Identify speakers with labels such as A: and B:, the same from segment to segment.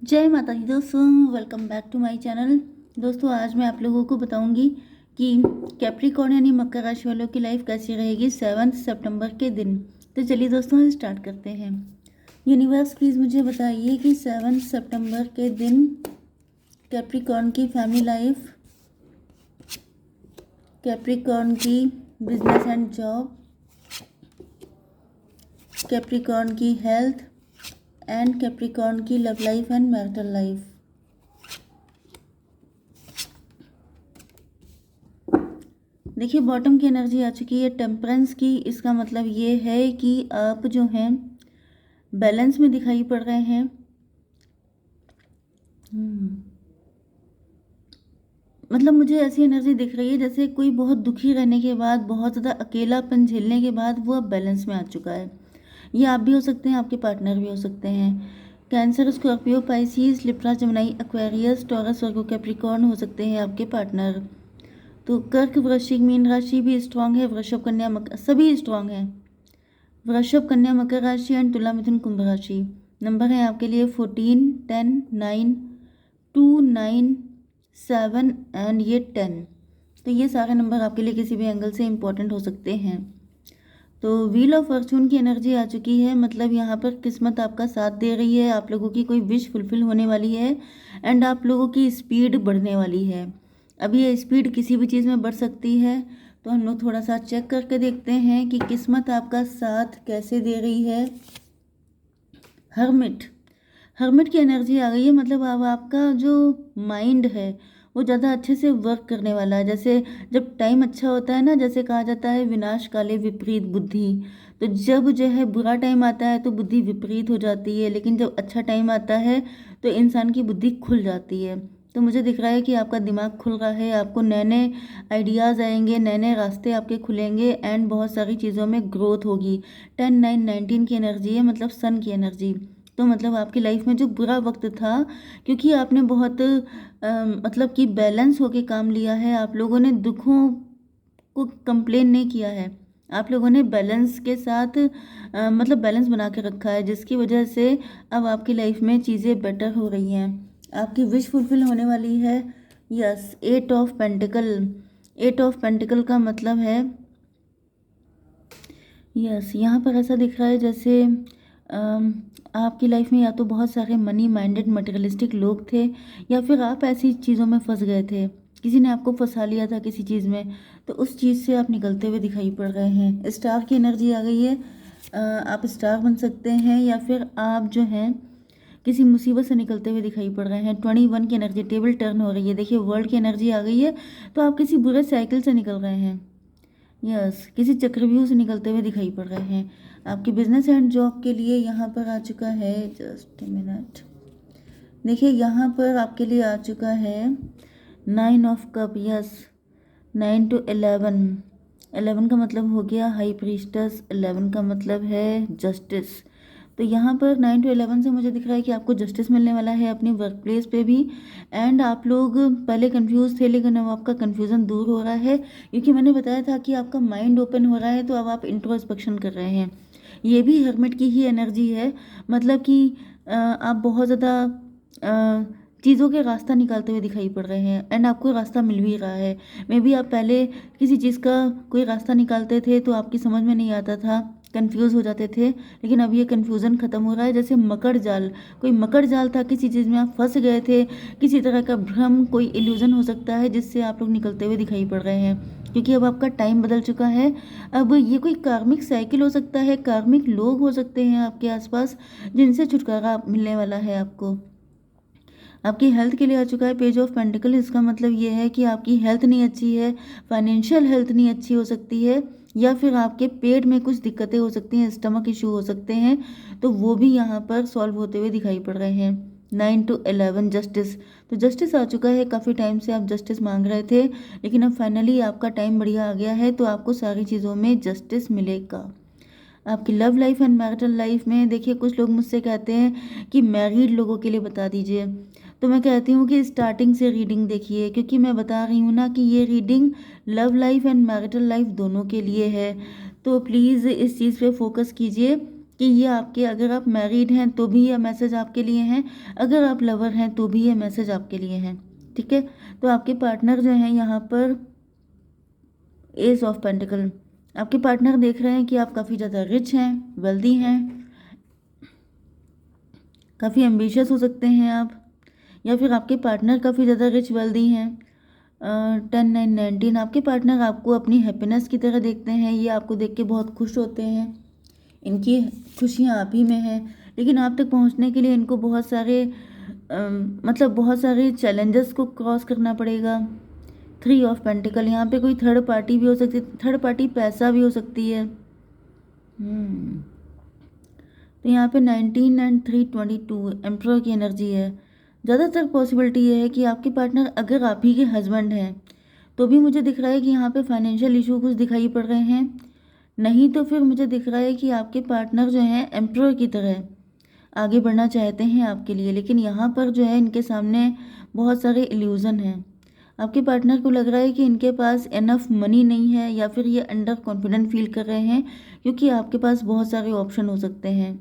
A: जय माता दी दोस्तों, welcome back to my channel. दोस्तों आज मैं आप लोगों को बताऊंगी कि कैप्रिकॉर्न यानी मकर राशि वालों की लाइफ कैसी रहेगी 7 सितंबर के दिन। तो चलिए दोस्तों स्टार्ट करते हैं। यूनिवर्स प्लीज़ मुझे बताइए कि 7 सितंबर के दिन कैप्रिकॉर्न की फैमिली लाइफ, कैप्रिकॉर्न की बिजनेस एंड जॉब, कैप्रिकॉर्न की हेल्थ एंड कैप्रिकॉर्न की love life and marital life. देखिए बॉटम की एनर्जी आ चुकी है टेम्परेंस की। इसका मतलब ये है कि आप जो हैं बैलेंस में दिखाई पड़ रहे हैं। मतलब मुझे ऐसी एनर्जी दिख रही है जैसे कोई बहुत दुखी रहने के बाद, बहुत ज़्यादा अकेलापन झेलने के बाद वो अब बैलेंस में आ चुका है। ये आप भी हो सकते हैं, आपके पार्टनर भी हो सकते हैं। Cancer, Scorpio, Pisces, Libra, Gemini, Aquarius, Taurus, Virgo, Capricorn हो सकते हैं आपके पार्टनर। तो कर्क, वृश्चिक, मीन राशि भी स्ट्रांग है। वृषभ, कन्या, मकर सभी स्ट्रांग है। वृषभ, कन्या, मकर राशि एंड तुला, मिथुन, कुंभ राशि। नंबर है आपके लिए 14, 10, 9, 2, 9, 7 एंड ये 10। तो ये सारे नंबर आपके लिए किसी भी एंगल से इम्पोर्टेंट हो सकते हैं। तो व्हील ऑफ फॉर्चून की एनर्जी आ चुकी है, मतलब यहाँ पर किस्मत आपका साथ दे रही है। आप लोगों की कोई विश फुलफिल होने वाली है एंड आप लोगों की स्पीड बढ़ने वाली है। अभी ये स्पीड किसी भी चीज़ में बढ़ सकती है, तो हम लोग थोड़ा सा चेक करके देखते हैं कि किस्मत आपका साथ कैसे दे रही है। हर्मिट, हर्मिट की एनर्जी आ गई है, मतलब अब आपका जो माइंड है वो ज़्यादा अच्छे से वर्क करने वाला है। जैसे जब टाइम अच्छा होता है ना, जैसे कहा जाता है विनाश काले विपरीत बुद्धि। तो जब जो है बुरा टाइम आता है तो बुद्धि विपरीत हो जाती है, लेकिन जब अच्छा टाइम आता है तो इंसान की बुद्धि खुल जाती है। तो मुझे दिख रहा है कि आपका दिमाग खुल रहा है, आपको नए नए आइडियाज़ आएंगे, नए नए रास्ते आपके खुलेंगे एंड बहुत सारी चीज़ों में ग्रोथ होगी। 10, 9, 19 की एनर्जी है, मतलब सन की एनर्जी। तो मतलब आपकी लाइफ में जो बुरा वक्त था, क्योंकि आपने बहुत मतलब कि बैलेंस होके काम लिया है, आप लोगों ने दुखों को कंप्लेन नहीं किया है, आप लोगों ने बैलेंस के साथ मतलब बैलेंस बना के रखा है, जिसकी वजह से अब आपकी लाइफ में चीज़ें बेटर हो रही हैं। आपकी विश फुलफिल होने वाली है। Yes, 8 of pentacle. 8 of pentacle का मतलब है, यस यहाँ पर ऐसा दिख रहा है जैसे आपकी लाइफ में या तो बहुत सारे मनी माइंडेड मटेरियलिस्टिक लोग थे, या फिर आप ऐसी चीज़ों में फंस गए थे, किसी ने आपको फंसा लिया था किसी चीज़ में, तो उस चीज़ से आप निकलते हुए दिखाई पड़ रहे हैं। स्टार की एनर्जी आ गई है। आप स्टार बन सकते हैं या फिर आप जो हैं किसी मुसीबत से निकलते हुए दिखाई पड़ रहे हैं। 21 की एनर्जी, टेबल टर्न हो रही है। देखिए वर्ल्ड की एनर्जी आ गई है, तो आप किसी बुरे साइकिल से निकल रहे हैं। यस, किसी चक्रव्यूह से निकलते हुए दिखाई पड़ रहे हैं। आपके बिजनेस एंड जॉब के लिए यहाँ पर आ चुका है, जस्ट ए मिनट, देखिए यहाँ पर आपके लिए आ चुका है 9 ऑफ कप। Yes, 9 to 11। 11 का मतलब हो गया हाई प्रीस्टस, 11 का मतलब है जस्टिस। तो यहाँ पर 9 to 11 से मुझे दिख रहा है कि आपको जस्टिस मिलने वाला है अपनी वर्क प्लेस पे भी। एंड आप लोग पहले कंफ्यूज थे, लेकिन अब आपका कंफ्यूजन दूर हो रहा है, क्योंकि मैंने बताया था कि आपका माइंड ओपन हो रहा है, तो अब आप इंट्रोस्पेक्शन कर रहे हैं। ये भी हर्मिट की ही एनर्जी है, मतलब कि आप बहुत ज़्यादा चीज़ों के रास्ता निकालते हुए दिखाई पड़ रहे हैं एंड आपको रास्ता मिल भी रहा है। मे बी आप पहले किसी चीज़ का कोई रास्ता निकालते थे तो आपकी समझ में नहीं आता था, कंफ्यूज हो जाते थे, लेकिन अब ये कंफ्यूजन खत्म हो रहा है। जैसे मकड़ जाल, कोई मकड़ जाल था, किसी चीज़ में आप फंस गए थे, किसी तरह का भ्रम, कोई इल्यूजन हो सकता है जिससे आप लोग निकलते हुए दिखाई पड़ रहे हैं, क्योंकि अब आपका टाइम बदल चुका है। अब ये कोई कार्मिक साइकिल हो सकता है, कार्मिक लोग हो सकते हैं आपके आसपास, जिनसे छुटकारा मिलने वाला है आपको। आपकी हेल्थ के लिए आ चुका है पेज ऑफ पेंटिकल। इसका मतलब ये है कि आपकी हेल्थ नहीं अच्छी है, फाइनेंशियल हेल्थ नहीं अच्छी हो सकती है, या फिर आपके पेट में कुछ दिक्कतें हो सकती हैं, स्टमक इशू हो सकते हैं, तो वो भी यहाँ पर सॉल्व होते हुए दिखाई पड़ रहे हैं। 9 to 11 जस्टिस। तो जस्टिस आ चुका है, काफ़ी टाइम से आप जस्टिस मांग रहे थे, लेकिन अब फाइनली आपका टाइम बढ़िया आ गया है, तो आपको सारी चीज़ों में जस्टिस मिलेगा। आपकी love life and marital life में देखिए, कुछ लोग मुझसे कहते हैं कि मैरिड लोगों के लिए बता दीजिए, तो मैं कहती हूँ कि स्टार्टिंग से रीडिंग देखिए, क्योंकि मैं बता रही हूँ ना कि ये reading love life and marital life दोनों के लिए है। तो प्लीज़ इस चीज़ पे फोकस कीजिए कि ये आपके, अगर आप मैरिड हैं तो भी ये मैसेज आपके लिए हैं, अगर आप लवर हैं तो भी ये मैसेज आपके लिए हैं। ठीक है, तो आपके पार्टनर जो हैं यहाँ पर एस ऑफ पेंटिकल, आपके पार्टनर देख रहे हैं कि आप काफ़ी ज़्यादा रिच हैं, वेल्दी हैं, काफ़ी एम्बिशियस हो सकते हैं आप, या फिर आपके पार्टनर काफ़ी ज़्यादा रिच वेल्दी हैं। 10 9 19 आपके पार्टनर आपको अपनी हैप्पीनेस की तरह देखते हैं, ये आपको देख के बहुत खुश होते हैं, इनकी खुशियाँ आप ही में हैं, लेकिन आप तक पहुंचने के लिए इनको बहुत सारे मतलब बहुत सारे चैलेंजेस को क्रॉस करना पड़ेगा। 3 ऑफ पेंटिकल, यहाँ पे कोई थर्ड पार्टी भी हो सकती है, थर्ड पार्टी पैसा भी हो सकती है। तो यहाँ पे 19 एंड 3 22 एम्परर की एनर्जी है। ज़्यादातर पॉसिबिलिटी ये है कि आपके पार्टनर अगर आप ही के हस्बैंड हैं तो भी मुझे दिख रहा है कि यहाँ पे फाइनेंशियल इशू कुछ दिखाई पड़ रहे हैं, नहीं तो फिर मुझे दिख रहा है कि आपके पार्टनर जो हैं एम्परर की तरह आगे बढ़ना चाहते हैं आपके लिए, लेकिन यहाँ पर जो है इनके सामने बहुत सारे इल्यूज़न हैं। आपके पार्टनर को लग रहा है कि इनके पास एनफ मनी नहीं है, या फिर ये अंडर कॉन्फिडेंट फील कर रहे हैं क्योंकि आपके पास बहुत सारे ऑप्शन हो सकते हैं,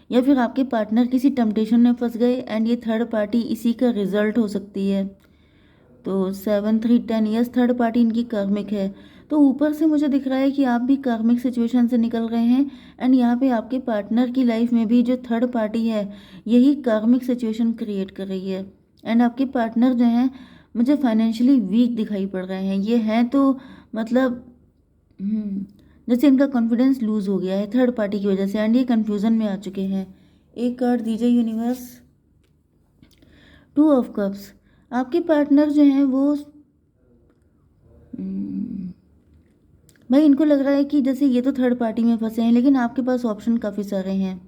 A: या फिर आपके पार्टनर किसी टेम्पटेशन में फंस गए एंड ये थर्ड पार्टी इसी का रिजल्ट हो सकती है। तो 7 3 10, यस थर्ड पार्टी इनकी कार्मिक है। तो ऊपर से मुझे दिख रहा है कि आप भी कार्मिक सिचुएशन से निकल रहे हैं, एंड यहाँ पे आपके पार्टनर की लाइफ में भी जो थर्ड पार्टी है यही कार्मिक सिचुएशन क्रिएट कर रही है। एंड आपके पार्टनर जो हैं मुझे फाइनेंशियली वीक दिखाई पड़ रहे हैं, ये हैं तो मतलब जैसे इनका कॉन्फिडेंस लूज हो गया है थर्ड पार्टी की वजह से, एंड ये कंफ्यूजन में आ चुके हैं। एक कार्ड दीजिए यूनिवर्स। 2 ऑफ कप्स, आपके पार्टनर जो हैं वो भाई इनको लग रहा है कि जैसे ये तो थर्ड पार्टी में फंसे हैं, लेकिन आपके पास ऑप्शन काफ़ी सारे हैं,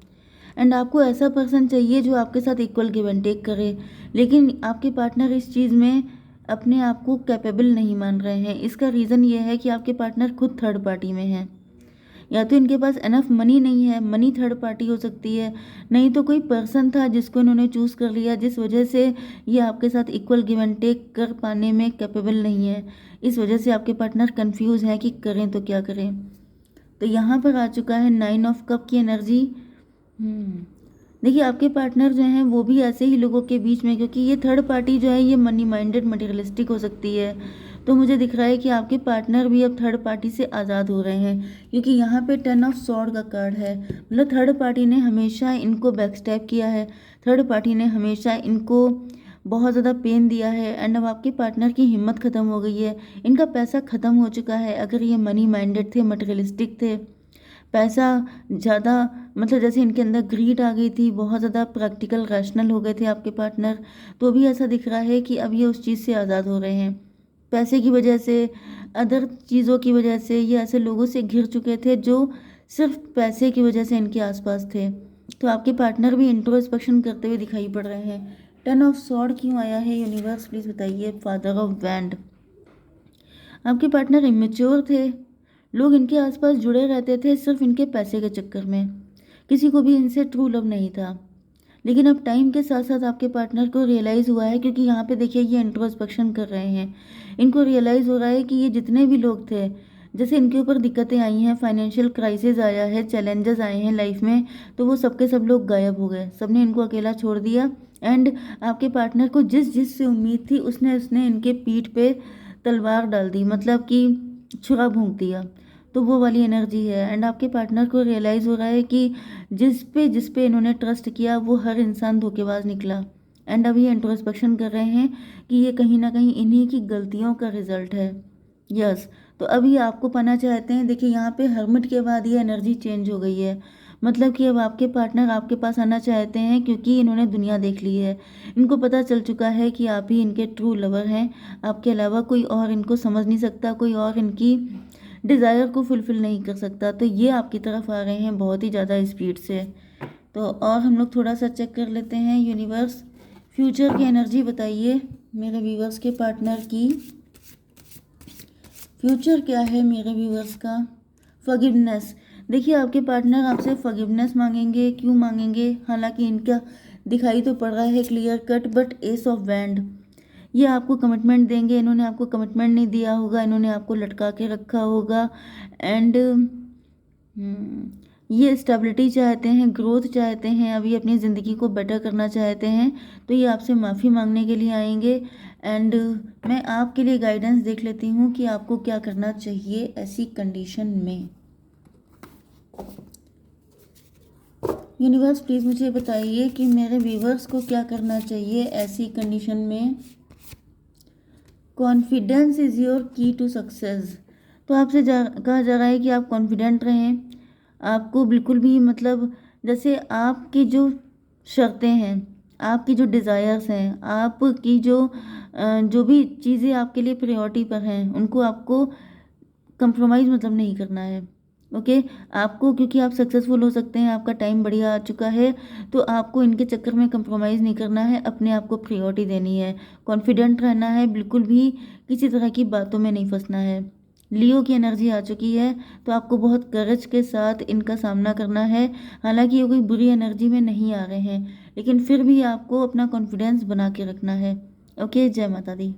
A: एंड आपको ऐसा पर्सन चाहिए जो आपके साथ इक्वल गिव एंड टेक करे, लेकिन आपके पार्टनर इस चीज़ में अपने आप को कैपेबल नहीं मान रहे हैं। इसका रीज़न ये है कि आपके पार्टनर खुद थर्ड पार्टी में हैं, या तो इनके पास एनफ मनी नहीं है, मनी थर्ड पार्टी हो सकती है, नहीं तो कोई पर्सन था जिसको इन्होंने चूज़ कर लिया जिस वजह से ये आपके साथ इक्वल गिव एंड टेक कर पाने में कैपेबल नहीं है। इस वजह से आपके पार्टनर कंफ्यूज हैं कि करें तो क्या करें। तो यहाँ पर आ चुका है 9 ऑफ कप की एनर्जी। देखिए आपके पार्टनर जो हैं वो भी ऐसे ही लोगों के बीच में, क्योंकि ये थर्ड पार्टी जो है ये मनी माइंडेड मटेरियलिस्टिक हो सकती है, तो मुझे दिख रहा है कि आपके पार्टनर भी अब थर्ड पार्टी से आज़ाद हो रहे हैं, क्योंकि यहाँ पे 10 ऑफ सॉर्ड का कार्ड है। मतलब थर्ड पार्टी ने हमेशा इनको बैकस्टैप किया है, थर्ड पार्टी ने हमेशा इनको बहुत ज़्यादा पेन दिया है, एंड अब आपके पार्टनर की हिम्मत ख़त्म हो गई है, इनका पैसा ख़त्म हो चुका है। अगर ये मनी माइंडेड थे, मटेरियलिस्टिक थे, पैसा ज़्यादा मतलब जैसे इनके अंदर ग्रीड आ गई थी, बहुत ज़्यादा प्रैक्टिकल रैशनल हो गए थे आपके पार्टनर, तो भी ऐसा दिख रहा है कि अब ये उस चीज़ से आज़ाद हो रहे हैं। पैसे की वजह से, अदर चीज़ों की वजह से ये ऐसे लोगों से घिर चुके थे जो सिर्फ पैसे की वजह से इनके आसपास थे। तो आपके पार्टनर भी इंट्रोस्पेक्शन करते हुए दिखाई पड़ रहे हैं। 10 ऑफ सॉर्ड क्यों आया है यूनिवर्स, प्लीज़ बताइए। फादर ऑफ वैंड, आपके पार्टनर इमेच्योर थे, लोग इनके आसपास जुड़े रहते थे सिर्फ इनके पैसे के चक्कर में, किसी को भी इनसे ट्रू लव नहीं था। लेकिन अब टाइम के साथ साथ आपके पार्टनर को रियलाइज़ हुआ है, क्योंकि यहाँ पे देखिए ये इंट्रोस्पेक्शन कर रहे हैं, इनको रियलाइज़ हो रहा है कि ये जितने भी लोग थे, जैसे इनके ऊपर दिक्कतें आई हैं, फाइनेंशियल क्राइसिस आया है, चैलेंजेस आए हैं लाइफ में, तो वो सबके सब लोग गायब हो गए, सबने इनको अकेला छोड़ दिया। एंड आपके पार्टनर को जिस जिस से उम्मीद थी उसने उसने इनके पीठ पे तलवार डाल दी, मतलब कि छुरा भोंक दिया, तो वो वाली एनर्जी है। एंड आपके पार्टनर को रियलाइज़ हो रहा है कि जिस पे इन्होंने ट्रस्ट किया वो हर इंसान धोखेबाज निकला, एंड अब ये इंट्रोस्पेक्शन कर रहे हैं कि ये कहीं ना कहीं इन्हीं की गलतियों का रिजल्ट है। यस, तो अभी आपको पाना चाहते हैं। देखिए यहाँ पे हर्मिट के बाद ये एनर्जी चेंज हो गई है, मतलब कि अब आपके पार्टनर आपके पास आना चाहते हैं, क्योंकि इन्होंने दुनिया देख ली है, इनको पता चल चुका है कि आप ही इनके ट्रू लवर हैं, आपके अलावा कोई और इनको समझ नहीं सकता, कोई और इनकी डिज़ायर को फुलफ़िल नहीं कर सकता। तो ये आपकी तरफ आ रहे हैं बहुत ही ज़्यादा स्पीड से। तो और हम लोग थोड़ा सा चेक कर लेते हैं यूनिवर्स, फ्यूचर की एनर्जी बताइए मेरे व्यूवर्स के पार्टनर की। फ्यूचर क्या है मेरे व्यूवर्स का? फॉरगिवनेस, देखिए आपके पार्टनर आपसे फॉरगिवनेस मांगेंगे। क्यों मांगेंगे? हालांकि इनका दिखाई तो पड़ रहा है clear cut, but S of wand, ये आपको कमिटमेंट देंगे। इन्होंने आपको कमिटमेंट नहीं दिया होगा, इन्होंने आपको लटका के रखा होगा। एंड ये स्टेबिलिटी चाहते हैं, ग्रोथ चाहते हैं, अभी अपनी ज़िंदगी को बेटर करना चाहते हैं, तो ये आपसे माफ़ी मांगने के लिए आएंगे। एंड मैं आपके लिए गाइडेंस देख लेती हूँ कि आपको क्या करना चाहिए ऐसी कंडीशन में। यूनिवर्स प्लीज़ मुझे बताइए कि मेरे व्यूवर्स को क्या करना चाहिए ऐसी कंडीशन में। कॉन्फिडेंस इज़ योर की टू सक्सेस। तो आपसे कहा जा रहा है कि आप कॉन्फिडेंट रहें। आपको बिल्कुल भी मतलब जैसे आपकी जो शर्तें हैं, आपकी जो डिज़ायर्स हैं, आपकी जो भी चीज़ें आपके लिए प्रायोरिटी पर हैं, उनको आपको कंप्रोमाइज़ मतलब नहीं करना है। ओके, आपको क्योंकि आप सक्सेसफुल हो सकते हैं, आपका टाइम बढ़िया आ चुका है, तो आपको इनके चक्कर में कंप्रोमाइज़ नहीं करना है, अपने आप को प्रायोरिटी देनी है, कॉन्फिडेंट रहना है, बिल्कुल भी किसी तरह की बातों में नहीं फंसना है। लियो की एनर्जी आ चुकी है, तो आपको बहुत करेज के साथ इनका सामना करना है। हालांकि ये कोई बुरी एनर्जी में नहीं आ रहे हैं, लेकिन फिर भी आपको अपना कॉन्फिडेंस बना के रखना है। ओके, जय माता दी।